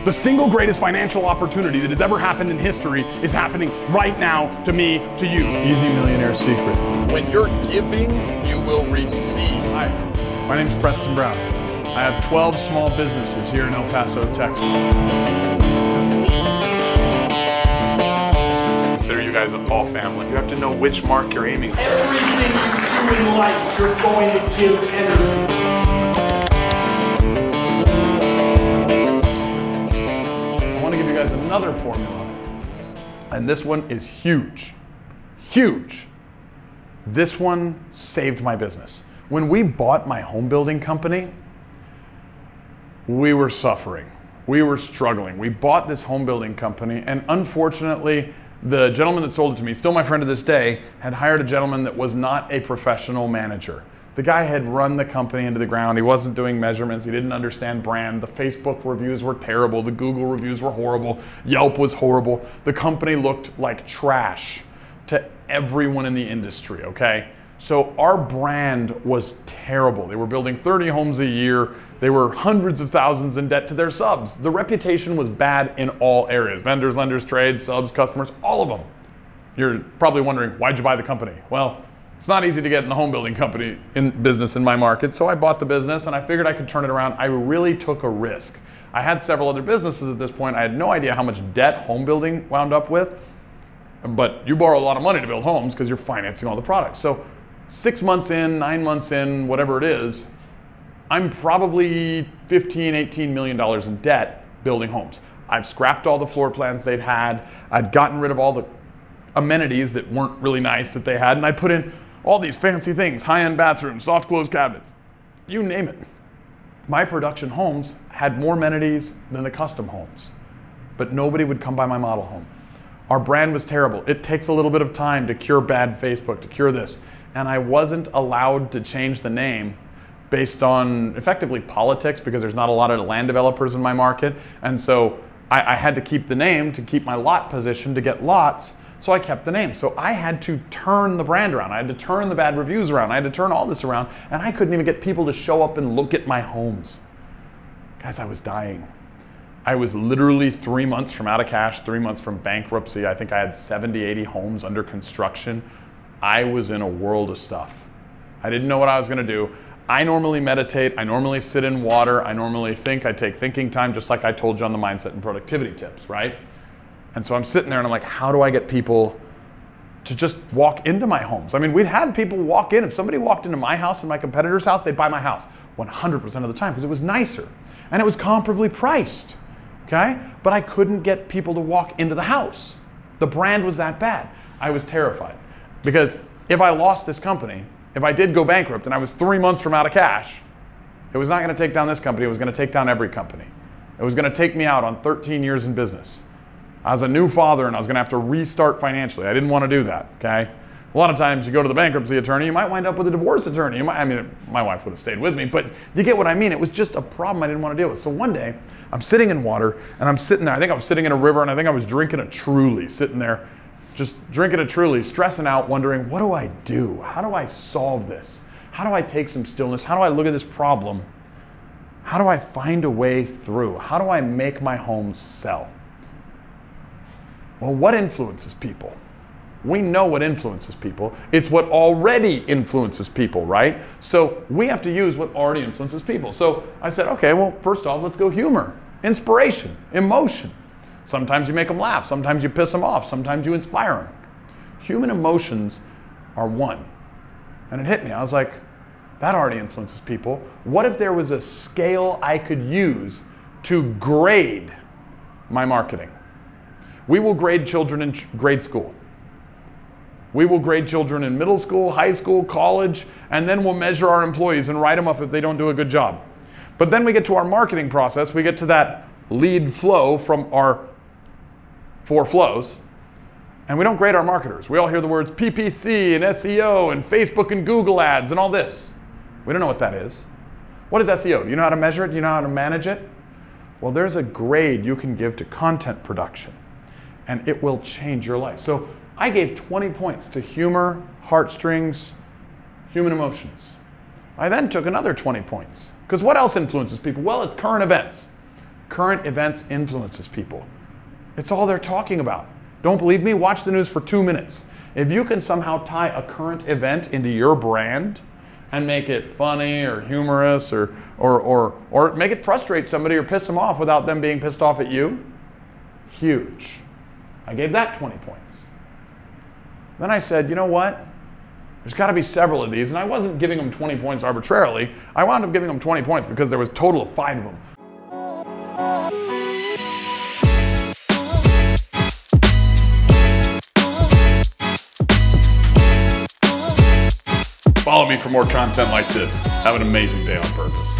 The single greatest financial opportunity that has ever happened in history is happening right now to me, to you. Easy millionaire secret. When you're giving, you will receive. Hi, my name's Preston Brown. I have 12 small businesses here in El Paso, Texas. Consider you guys all family. You have to know which mark you're aiming for. Everything you do in life, you're going to give energy. I want to give you guys another formula. And this one is huge. Huge. This one saved my business. When we bought my home building company, we were suffering. We were struggling. We bought this home building company, and unfortunately, the gentleman that sold it to me, still my friend to this day, had hired a gentleman that was not a professional manager. The guy had run the company into the ground. He wasn't doing measurements. He didn't understand brand. The Facebook reviews were terrible. The Google reviews were horrible. Yelp was horrible. The company looked like trash to everyone in the industry, okay? So our brand was terrible. They were building 30 homes a year. They were hundreds of thousands in debt to their subs. The reputation was bad in all areas. Vendors, lenders, trades, subs, customers, all of them. You're probably wondering, why'd you buy the company? Well, it's not easy to get in the home building company in business in my market, so I bought the business and I figured I could turn it around. I really took a risk. I had several other businesses at this point. I had no idea how much debt home building wound up with, but you borrow a lot of money to build homes because you're financing all the products. So 6 months in, 9 months in, whatever it is, I'm probably $15, $18 million in debt building homes. I've scrapped all the floor plans they'd had. I'd gotten rid of all the amenities that weren't really nice that they had, and I put in all these fancy things, high-end bathrooms, soft close cabinets, you name it. My production homes had more amenities than the custom homes, but nobody would come buy my model home. Our brand was terrible. It takes a little bit of time to cure bad Facebook, to cure this. And I wasn't allowed to change the name based on effectively politics because there's not a lot of land developers in my market. And so I had to keep the name to keep my lot position to get lots. So I kept the name. So I had to turn the brand around. I had to turn the bad reviews around. I had to turn all this around. And I couldn't even get people to show up and look at my homes. Guys, I was dying. I was literally 3 months from out of cash, 3 months from bankruptcy. I think I had 70, 80 homes under construction. I was in a world of stuff. I didn't know what I was gonna do. I normally meditate, I normally sit in water, I normally think, I take thinking time, just like I told you on the mindset and productivity tips, right? And so I'm sitting there and I'm like, how do I get people to just walk into my homes? I mean, we'd had people walk in. If somebody walked into my house and my competitor's house, they'd buy my house 100% of the time because it was nicer and it was comparably priced, okay? But I couldn't get people to walk into the house. The brand was that bad. I was terrified. Because if I lost this company, if I did go bankrupt and I was 3 months from out of cash, it was not going to take down this company, it was going to take down every company. It was going to take me out on 13 years in business. I was a new father and I was going to have to restart financially. I didn't want to do that, okay? A lot of times you go to the bankruptcy attorney, you might wind up with a divorce attorney. My wife would have stayed with me, but you get what I mean. It was just a problem I didn't want to deal with. So one day, I'm sitting in water and I'm sitting there. I think I was sitting in a river and I think I was drinking a Truly, sitting there just drinking a Truly, stressing out, wondering, what do I do? How do I solve this? How do I take some stillness? How do I look at this problem? How do I find a way through? How do I make my home sell? Well, what influences people? We know what influences people. It's what already influences people, right? So we have to use what already influences people. So I said, okay, well, first off, let's go humor, inspiration, emotion. Sometimes you make them laugh, sometimes you piss them off, sometimes you inspire them. Human emotions are one. And it hit me, I was like, that already influences people. What if there was a scale I could use to grade my marketing? We will grade children in grade school. We will grade children in middle school, high school, college, and then we'll measure our employees and write them up if they don't do a good job. But then we get to our marketing process, we get to that lead flow from our 4 flows, and we don't grade our marketers. We all hear the words PPC and SEO and Facebook and Google ads and all this. We don't know what that is. What is SEO? Do you know how to measure it? Do you know how to manage it? Well, there's a grade you can give to content production, and it will change your life. So I gave 20 points to humor, heartstrings, human emotions. I then took another 20 points. Because what else influences people? Well, it's current events. Current events influences people. It's all they're talking about. Don't believe me? Watch the news for 2 minutes. If you can somehow tie a current event into your brand and make it funny or humorous or make it frustrate somebody or piss them off without them being pissed off at you, huge. I gave that 20 points. Then I said, you know what? There's got to be several of these, and I wasn't giving them 20 points arbitrarily. I wound up giving them 20 points because there was a total of 5 of them. Follow me for more content like this. Have an amazing day on purpose.